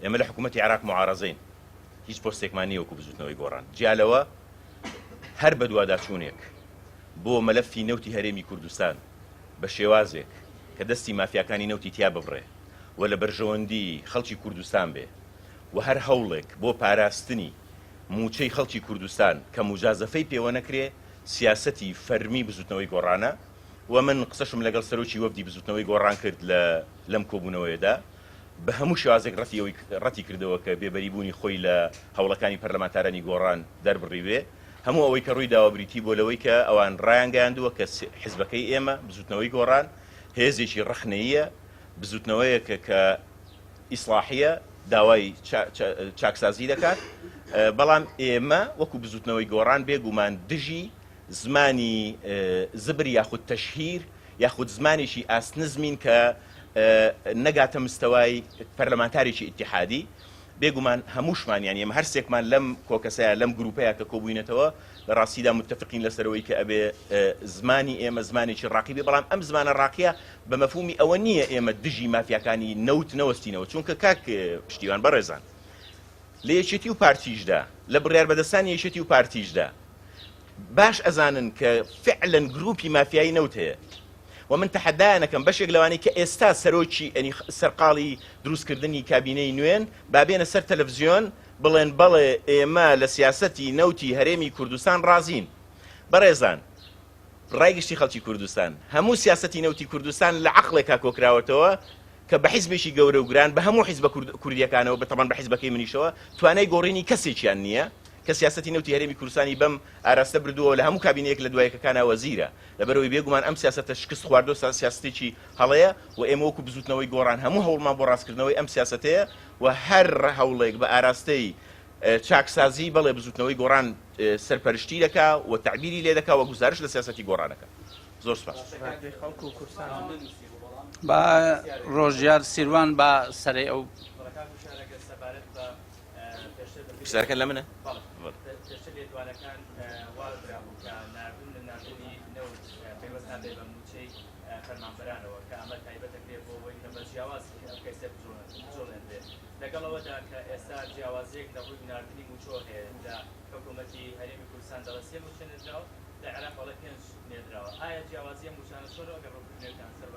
ئێمە لە حکوومەتی عێراق معارەزەین هیچ پۆستێکمان نییە وەکو بزوتنەوەی گۆڕان جیالەوە هەر بە دوواداچوونێک بۆ مەلەفی نەوتی هەرێمی کوردستان بە شێوازێک کە دەستی مافیاکانی نەوتی تیا ببڕێ و لە بەرژەوەندی خەڵکی کوردستان بێ و هەر هەوڵێک بۆ پاراستنی موچەی خەڵکی کوردستان کە موجازەفەی پێوە نەکرێ سیاسەتی فەرمی بزوتنەوەی گۆڕانە و من قسەشم لەگەڵ سەرۆکی وەفدی بزوتنەوەی گۆڕان کرد لەم کۆبوونەوەیەدا بە هەموو شێوازێک ڕەتی کردەوە کە بێبەریبوونی خۆی لە هەوڵەکانی پەرلەمانتارانی گۆڕان دەربڕیوێ هەموو ئەوەی کە ڕووی داوە بریتی بۆ لەوەی کە ئەوان ڕایانگەیاندووە کە حیزبەکەی ئێمە بزوتنەوەی گۆڕان هێزێکی ڕەخنەیە بزوتنەوەیەکە کە ئیسلاحیە داوای چاکسازی دەکات بەڵام ئێمە وەکو بزوتنەوەی گۆڕان بێگومان دژی زمانی زبر یاخود تەشهیر یاخود زمانێکی ئاسنزمین کە نەگاتە مستەوای پەرلەمانتارێکی ئیتیحادی بێگومان هەمووشمان یانی ئێمە هەرسێکمان لەم کۆکەسەیە لەم گروپەیە کە کۆبووینەتەوە لە ڕاستیدا متفقین لەسەرەوەی کە ئەبێ زمانی ئێمە زمانێکی ڕاقی بێ بەڵام ئەم زمانە ڕاقیە بە مەفهومی ئەوە نییە ئێمە دژی مافیاکانی نەوت نەوەستینەوە چونکە کاک پشتیوان بەڕێزان لە یەکێتی و پارتیشدا لە بڕیار بەدەستانی یەکێتی و پارتیشدا باش ئەزانن کە فعلەن گروپی مافیایی نەوت هەیە و من تەحەدایانەکەم بەشێک لەوانەی کە ئێستا سەرۆکی ئەنی سەرقاڵی دروستکردنی کابینەی نوێن بابێنە سەر تەلەڤیزیۆن بڵێن بەڵێ ئێمە لە سیاسەتی نەوتی هەرێمی کوردستان ڕازین بەڕێزان ڕایگشتی خەڵکی کوردستان هەموو سیاسەتی نەوتی کوردستان لە عەقڵێکا کۆکراوەتەوە کە بە حیزبێکی گەورە و گران بە هەموو حیزبە کوردیەکانەوە بەتەمان بە حیزبەکەی منیشەوە توانای گۆڕینی کەسێکیان نییە کە سیاسەتی نەوتی هەرێمی کوردستانی بەم ئاراستە بردووە لە هەموو کابینەیەک لە دوایەکەکانە وەزیرە لەبەرەوەی بێگومان ئەم سیاسەتە شکست خواردۆ سیاسەتێکی هەڵەیە و ئێمە وەکو بزوتنەوەی گۆڕان هەموو هەوڵمان بۆ ڕاستکردنەوەی ئەم سیاسەتەیە و هەر هەوڵێک بە ئاراستەی چاکسازی بەڵێ بزوتنەوەی گۆڕان سەرپەرشتی دەکا و تعبیری لێ دەکا و گزارش لە سیاسەتی گۆڕانەکە زۆر سپاس با ڕۆژیار سیروان با سەرێ ئەو پرسیارەکە لە منە لێدوانەکان وابرابوو کە نردون لە نردنی نەوت پێوەستان بێ بە موچەی فەرمانبەرانەوە کە ئەمە تایبەتەکرێ بۆ ئەوەی کە بە جیاواز کەسێ بزۆڵێن بێ لەگەڵەوەدا کە ئێستا جیاوازیەک لە ڕووی نردنی موچۆ هەیە لە حکوومەتی هەرێمی کوردستان دەڵێ سێ موچە نێردراوە لە عێراق وەڵێ 5 نێردراوە ئایا جیاوازیە موچانە چۆنەوە گە ڕووکردنەکان سەر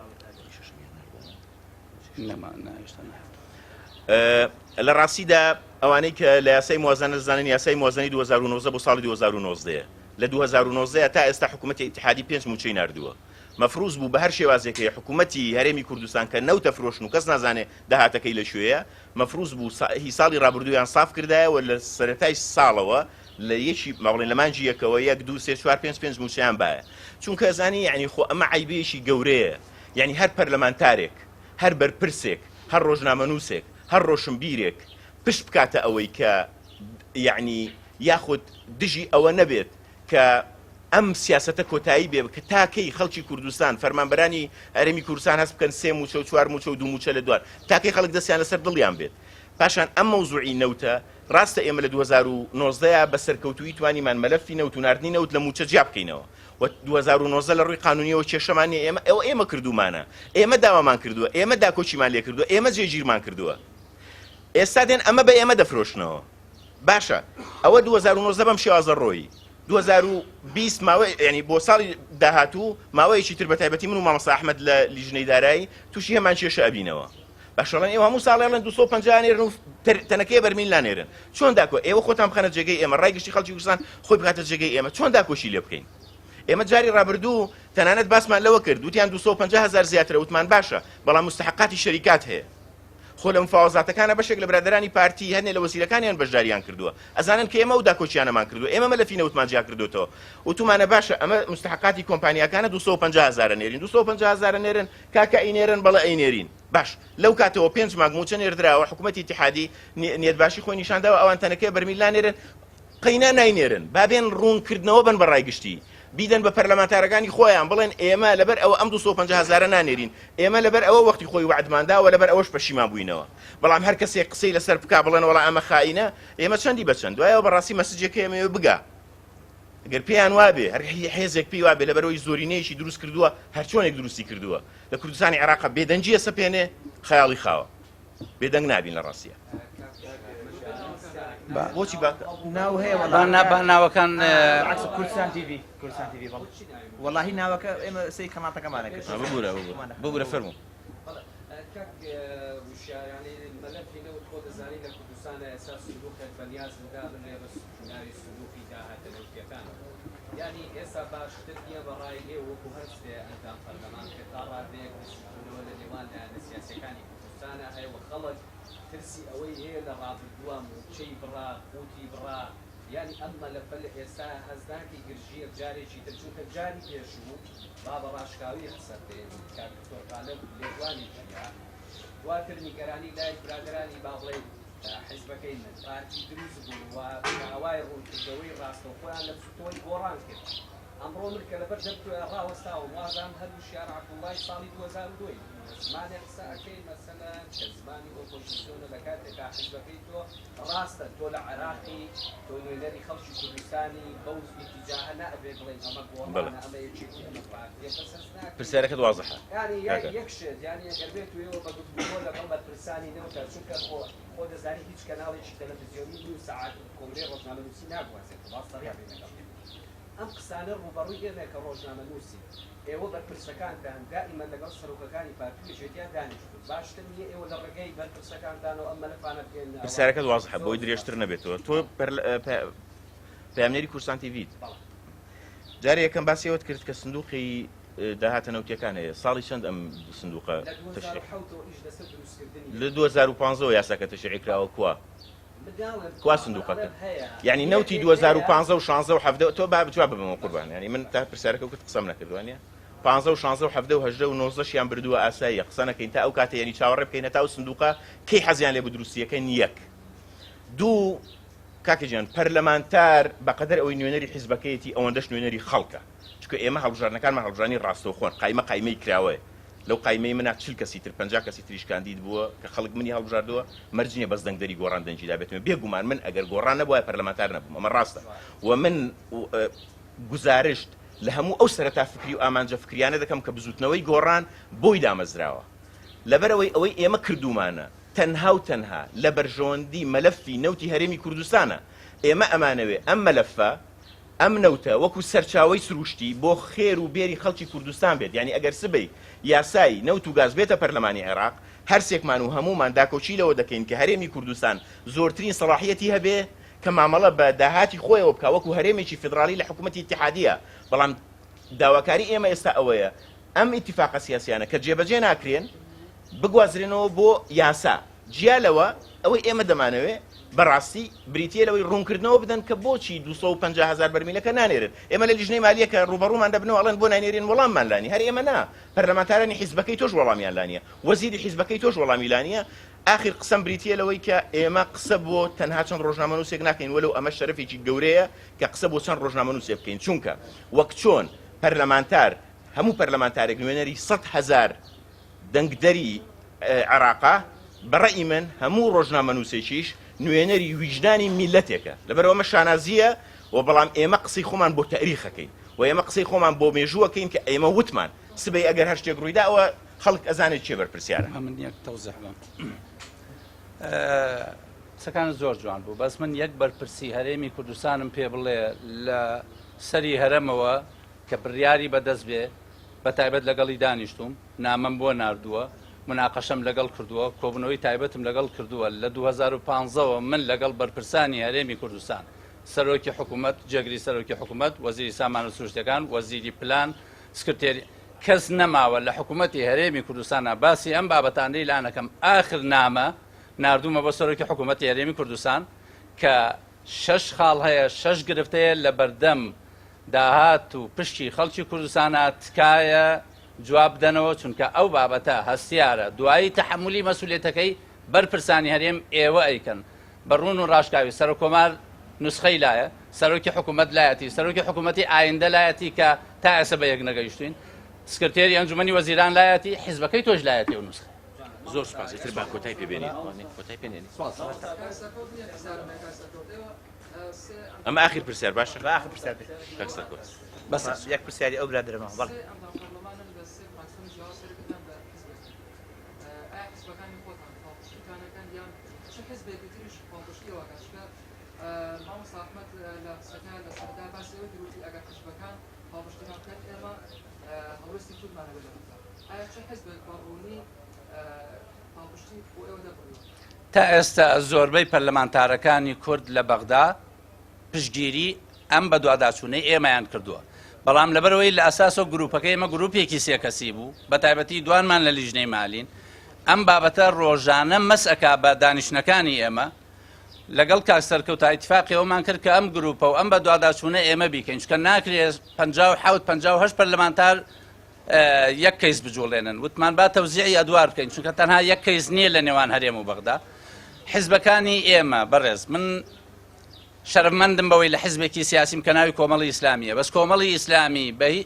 لە ڕاستیدا ئەوانەی کە لە یاسای موازنە زانن یاسای موازنەی 2019 بۆ ساڵی 2019 لە 2019 تا ئێستا حکوومەتی ئیتیحادی 5 موچەی نردووە مەفروض بوو بە هەر شێوازێکەیە حکوومەتی هەرێمی کوردستان کە نەوتە فرۆشن و کەس نازانێ داهاتەکەی لە شوێیە مەفروض بوو هی ساڵی ڕابردوویان ساف کردایەوە لە سەرەتای ساڵەوە لە یەکی ماڵێن لە مانجی یەکەوە 1 2 3 4 5 موچەیان باە چونکە زانی یعنی خۆ ئەمە عیبێکی گەورەیە یعنی هەر پەرلەمانتارێک هەر بەرپرسێک هەر ڕۆژنامەنووسێک هەر ڕۆشنبیرێک پشت بکاتە ئەوەی کە یعنی یاخود دژی ئەوە نەبێت کە ئەم سیاسەتە کۆتایی بێ کە تاکەی خەڵکی کوردستان فەرمانبەرانی هەرێمی کوردستان هەست بکەن 3 موچە و 4 موچە و 2 موچە لە دوار تاکەی خەڵک دەستیان لەسەر دڵیان بێت پاشان ئەم مەوزوعی نەوتە ڕاستە ئێمە لە 2019 بە سەرکەوتووی توانیمان مەلەفی نەوت و ناردنی نەوت لە موچە جیا بکەینەوە و 2019 لە ڕووی قانونیەوە کێشەمانی ئێمە کردومانە ئێمە داوامان کردووە ئێمە داکۆچیمان لێ کردووە ئێمە جێگیرمان کردووە ئێستا دێن ئەمە بە ئێمە دەفرۆشنەوە باشە ئەوە 2019 بەم شێوازە ڕۆیی 2020 ماوەی ینی بۆ ساڵی داهاتوو ماوەیەکی تر بە تایبەتی من و مامۆستا ئەحمەد لە لیژنەی دارایی تووشی هەمان کێشە ئەبینەوە باشەڵەن ئێوە هەموو ساڵێڵەن 250 نێرن و تەنەکەی بەرمیل نانێرن چۆن داکۆ ئێوە خۆتان بخەنە جێگەی ئێمە ڕایگشتی خەڵکی کوردستان خۆی بکاتە جێگەی ئێمە چۆن داکۆشی لێ بکەین ئێمە جاری ڕابردوو تەنانەت باسمان لەوە کرد وتیان 250,000 زیاترە وتمان باشە بەڵام مستحقاتی شەریکات هەیە خۆ لە مفاوەزاتەکانە بەشێک لە برادرانی پارتی هەنێ لە وەسیلەکانیان بەشداریان کردووە ئەزانن کە ئێمە و داکۆچیانەمان کردووە ئێمە مەلەفی نەوتمان جیا کردوتەوە وتمانە باشە ئەمە مستحقاتی کۆمپانیەکانە 250,000 نێرین 250,000 نێرن کاکە ئەینێرن بەڵێ ئەینێرین باش لەو کاتەوە 5 مانگ موچە نێردراوە حکوومەتی ئیتیحادی نێتباشی خۆی نیشانداوە ئەوان تەنەکەی بەرمیل نانێرن قەینا ناینێرن بابێن ڕوونکردنەوە بن بە ڕایگشتی بیدەن بە پەرلەمانتارەکانی خۆیان بڵێن ئێمە لەبەر ئەوە ئەم 250,000 نانێرین ئێمە لەبەر ئەوە وەختی خۆی وعدمانداوە لەبەر ئەوەش پەشیمان بووینەوە بەڵام هەر کەسێک قسەی لەسەر بکا بڵێن وەڵا ئەمە خائینە ئێمە چەندی بەچەند دوایەوە بەڕاستی مەسجێکە ئێمە بگا ئەگەر پێیان وابێ هەر حێزێک پێی وابێ لەبەرەوەی زۆرینەیەکی دروست کردووە هەر چۆنێک دروستی کردووە لە کوردستانی عێراق بێدەنجیە سەپێنێ خەیاڵی خاوە بێدەنگ نابین لە ڕاستیە بۆچی ناو هەیە ناوەکان کوردستان تیڤ وەڵاهی ناوەکە ئێمە سی کەماتەکەمانە کرد ببورە فەرموو وشیارانی مەلەفی نەوت خۆ دەزانی لە کوردستانە ئێستا سلووکێک بەنیازدا بنێ بە ناوی سلووکی داهاتە نەوتیەکان یعنی ئێستا باشتر نییە بەڕای لێ وەکو هەستێ ئەندام پەرلەمان کە تا ڕادەیەک دەستکردنەوە لە نێوان لایەنە سیاسیەکانی کوردستانە هەیە و خەڵک ترسی ئەوەی هەیە لە ڕابردووە موچەی بڕا قوتی بڕا یعنی ئەم مەلەفە لە ئێستا هەزناکی گرژیە جارێکی تر چونکە جاری پێشوو با بە ڕاشکاوی قسە بێت کاکتۆرخانە لێوانی ژیا واتر نیگەرانی لای برادرانی با بڵێ حیزبەکەی من پارتی دروست بوو و هەوای ڕوونکردەوەی ڕاستەوخۆیان لە تۆی گۆڕان کرد ئەمڕۆ من کە لەبەر دەبتوێ ڕاوەستاوە وازان هەردوو شیار عەبدوڵڵای ساڵی 2002 زمانێک قسە ئەکەی مەسەلەن کە زمانی ئۆپۆزیسیۆنە لە کاتێکا حیزبەکەی تۆ ڕاستە تۆ لە عێراقی تۆ نوێنەری خەڵکی کوردستانی بەو ئیتیجاهە نەئەبێ بڵێن ئەمە گۆڕانە ئەمە یەکێکی ئەمە پارتیە بەسەس ناکرێت پرسیارەکەت وازحە یعنی یەک شت یعنی ئەگەر بێت توێەوە بە گفتگۆ لەگەڵ بەرپرسانی نەوتە چونکە خۆ دەزانی هیچ کەناڵێکی تەلەڤیزیۆنی 2 ساعات کۆمرێ ڕۆژنامەنووسی ناگوازێت باس سەریع بێ لەگەڵ ئەم قسانە ڕوبەڕووی ئێمە کە ڕۆژنامەنووسی ئێوە بەرپرسەکانتان دائیمەن لەگەڵ سەرۆکەکانی پارتی شێتیان دانیشتون باشتر نییە ئێوە لە ڕێگەی بەرپرسەکانتانەوە ئەم مەلەفانە بکەین پرسیارەکەت وازحە بۆی درێژتر نەبێتەوە تۆ پەیامنێری کورسان تیڤیت جارێ یەکەم باسیەوەت کرد کە سندوقی داهاتە نەوتیەکان هەیە ساڵی چەند ئەم سندوقە تەشریع لە 2015 یاساکە تەشریع کراوە کوا سندوقەکە یعنی نەوتی 2015 و 16 و 17 تۆ با بتوا ببمەوە قوربان ینی من تا پرسیارەکە وکت قسەم نەکردوانە 15 و 16 و 17 و 18 و 19 شیان بردووە ئاساییە قسە نەکەین تا ئەو کاتە یعنی چاوەڕێ بکەین هەتا ئەو سندوقە کەی حەزیان لێ بدروستیەکەن یەک دوو کاکەجیان پەرلەمانتار بەقەدەر ئەوەی نوێنەری حیزبەکەیەتی ئەوەندەش نوێنەری خەڵکە چونکە ئێمە هەڵبژارنەکانمان هەڵبژارنی ڕاستەوخۆن قایمەی کراوەیە لەو قایمەی منە 40 کەسی تر 50 کەسی تریش کاندید بووە کە خەڵک منی هەڵبژاردووە مەرجینە بەس دەنگدەری گۆڕان دەنجیدا بێتمە بێگومان من ئەگەر گۆڕان نەبووە پەرلەمانتار نەبووم ئەمە ڕاستە و من گزارشت لە هەموو ئەو سەرەتا فکری و ئامانجە فکریانە دەکەم کە بزوتنەوەی گۆڕان بۆی دامەزراوە لەبەرەوەی ئەوەی ئێمە کردومانە تەنها و تەنها لە بەرژەوەندی مەلەفی نەوتی هەرێمی کوردستانە ئێمە ئەمانەوێ ئەم مەلەفە ئەم نەوتە وەکو سەرچاوەی سروشتی بۆ خێر و بێری خەڵکی کوردستان بێت یعنی ئەگەر سبەی یاسای نەوت و گاز بێتە پەرلەمانی عێراق هەرسێکمان و هەمومان داکۆچی لەوە دەکەین کە هەرێمی کوردستان زۆرترین سەڵاحیەتی هەبێ کە مامەڵە بە داهاتی خۆیەوە بکە وەکو هەرێمێکی فیدرالی لە حکوومەتی اتحادیە بەڵام داواکاری ئێمە ئێستا ئەوەیە ئەم ئیتیفاقە سیاسیانە کە جێبەجێ ناکرێن بگوازرێنەوە بۆ یاسا جیا لەوە ئەوەی ئێمە دەمانەوێ بەڕاستی بریتە لەوەی ڕوونکردنەوە بدەن کە بۆچی 250,000 بەرمیلەکە نانێرن ئێمە لە لیژنەی مالیە کە ڕوبەڕوومان دەبنەوە ئەڵێن بۆ نانێرین وەڵاممان لانی هەر ئێمە نا پەرلەمانتارانی حیزبەکەی تۆش وەڵامیان لانیە وەزیری حیزبەکەی تۆش وەڵامی لانیە ئاخر قسەم بریتە لەوەی کە ئێمە قسە بۆ تەنها چەند ڕۆژنامەنووسێک ناکەین وەلو ئەمە شەرەفێکی گەورەیە کە قسە بۆ چەند ڕۆژنامەنووسێ بکەین چونکە وەک چۆن پەرلەمانتار هەموو پەرلەمانتارێک نوێنەری 100,000 دەنگدەری عێراقا بەڕێی من هەموو ڕۆژنامەنووسێکیش نوێنەری ویجدانی میلەتێکە لەبەرەوە ئەمە شانازیە و بەڵام ئێمە قسەی خۆمان بۆ تاریخەکەین و ئێمە قسەی خۆمان بۆ مێژووەکەین کە ئێمە وتمان سبەی ئەگەر هەر شتێک ڕوویدا ئەوە خەڵک ئەزانێت چێ بەرپرسیارە من یەک تەوزیح بم قسەکان زۆر جوان بوو بەس من یەک بەرپرسی هەرێمی کوردستانم پێ بڵێ لە سەری هەرەمەوە کە بڕیاری بەدەست بێ بە تایبەت لەگەڵی دانیشتوم نامەم بۆ ناردووە مناقەشەم لەگەڵ کردووە کۆبنەوەی تایبەتم لەگەڵ کردووە لە 2015ەوە من لەگەڵ بەرپرسانی هەرێمی کوردستان سەرۆکی حکوومەت جێگری سەرۆکی حکوومەت وەزیری سامان و سروشتەکان وەزیری پلان سکرتێری کەس نەماوە لە حکوومەتی هەرێمی کوردستانە باسی ئەم بابەتانەی لانەکەم ئاخر نامە ناردوومە بۆ سەرۆکی حکوومەتی هەرێمی کوردستان کە 6 خاڵ هەیە 6 گرفتەیە لە بەردەم داهات و پشتی خەڵکی کوردستانە تکایە جواب بدەنەوە چونکە ئەو بابەتە هەستیارە دوایی تەحملی مەسئولیەتەکەی بەرپرسانی هەرێم ئێوە ئەیکەن بەڕوون و ڕاشکاوی سەرۆکۆمار نسخەی لایە سەرۆکی حکوومەت لایەتی سەرۆکی حکوومەتی ئایندە لایەتی کە تا ئێستا بە یەک نەگەیشتوین سکرتێری ئەنجومەنی وەزیران لایەتی حیزبەکەی تۆش لایەتی و نسخە زۆر سپاس تر با کۆتای پێبێنین کۆتای پێنێنین ئەمە ئاخر پرسیار باشە باخر پرسیار بەس یەک پرسیاری ئەو برادرەمە بەڵێ مامۆستا ئەحمەد لە قسەکان لە سەردا باسی ئەوەی کردوتی ئەگەر حیزبەکان هەڵبژتیان کرد ئێمە هەڵوێستی خودمانە بەدەمەوە ئایا چه حیزبێک بەڕوونی هەڵبژتی بۆ ئێوە دەبڕوە تا ئێستا زۆربەی پەرلەمانتارەکانی کورد لە بەغدا پشتگیری ئەم بە دوواداچوونەی ئێمەیان کردووە بەڵام لەبەرەوەی لە ئەساسۆ گروپەکەی ئێمە گروپێکی سێکەسی بوو بە تایبەتی دوانمان لە لیژنەی مالین ئەم بابەتە ڕۆژانە مەسئەکا بە دانیشتەکانی ئێمە لەگەڵ کاک سەرکەوتا ئیتفاقیەوەمان کرد کە ئەم گروپە و ئەم بە دوواداچوونە ئێمە بیکەین چکە ناکرێت 57-58 پەرلەمانتار یەک کەیس بجوڵێنن وتمان با تەوزیعی ئەدوار بکەین چونکە تەنها یەک کەیس نییە لە نێوان هەرێم و بەغدا حیزبەکانی ئێمە بەڕێز من شەرمەندم بەوەی لە حیزبێکی سیاسیم کە ناوی کۆمەڵی ئیسلامیە بەس کۆمەڵی ئیسلامی بەهی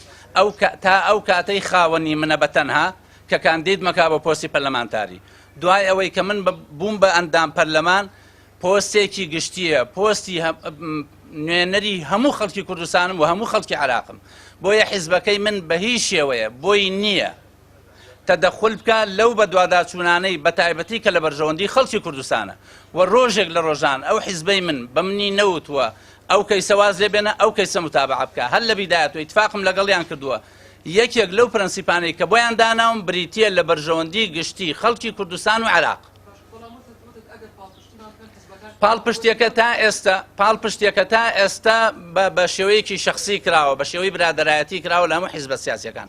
تا ئەو کاتەی خاوەنی منە بە تەنها کە کاندید مەکا بە پۆستی پەرلەمانتاری دوای ئەوەی کە من بووم بە ئەندام پەرلەمان پۆستێکی گشتیە پۆستی نوێنەری هەموو خەڵکی کوردستانم و هەموو خەڵکی عراقم بۆیە حیزبەکەی من بە هیچ شێوەیە بۆی نییە تەدەخل بکە لەو بە دوواداچوونانەی بە تایبەتی کە لە بەرژەوەندی خەڵکی کوردستانە و ڕۆژێک لە ڕۆژان ئەو حیزبەی من بە منی نەوتووە ئەو کەیسە واز لێ بێنە ئەو کەیسە متابعە بکە هەر لە بیدایەت و ئیتفاقم لەگەڵیان کردووە یەکێک لەو پرەنسیپانەی کە بۆیان داناوم بریتیە لە بەرژەوەندی گشتی خەڵکی کوردستان و عراق پاڵپشتێکە تا ئێستا بە شێوەیەکی شخصی کراوە بە شێوەی برادەرایەتی کراوە لە هەموو حیزبە سیاسیەکان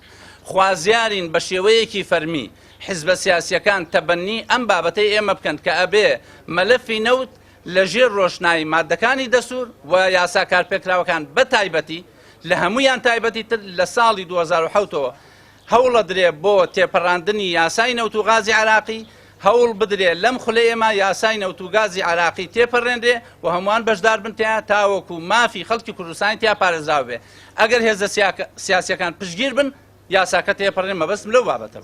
خوازیارین بە شێوەیەکی فەرمی حیزبە سیاسیەکان تەبەنی ئەم بابەتەی ئێمە بکەن کە ئەبێ مەلەفی نەوت لە ژێر ڕۆشنایی مادەکانی دەسوور و یاسا کارپێکراوەکان بە تایبەتی لە هەمویان تایبەتی تر لە ساڵی 2007ەوە هەوڵە درێ بۆ تێپەڕاندنی یاسای نەوت و غازی عراقی هەوڵ بدرێ لەم خولە ئێمە یاسای نەوت و گازی عراقی تێپەڕێنرێ و هەمووان بەشدار بن تیا تاوەکو مافی خەڵکی کوردستانی تیا پارێزراو بێ ئەگەر هێزە سیاسیەکان پشتگیر بن یاساکە تێپەڕێن مەبەستم لەو بابەتە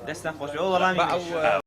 دەستان خۆش وەڵامی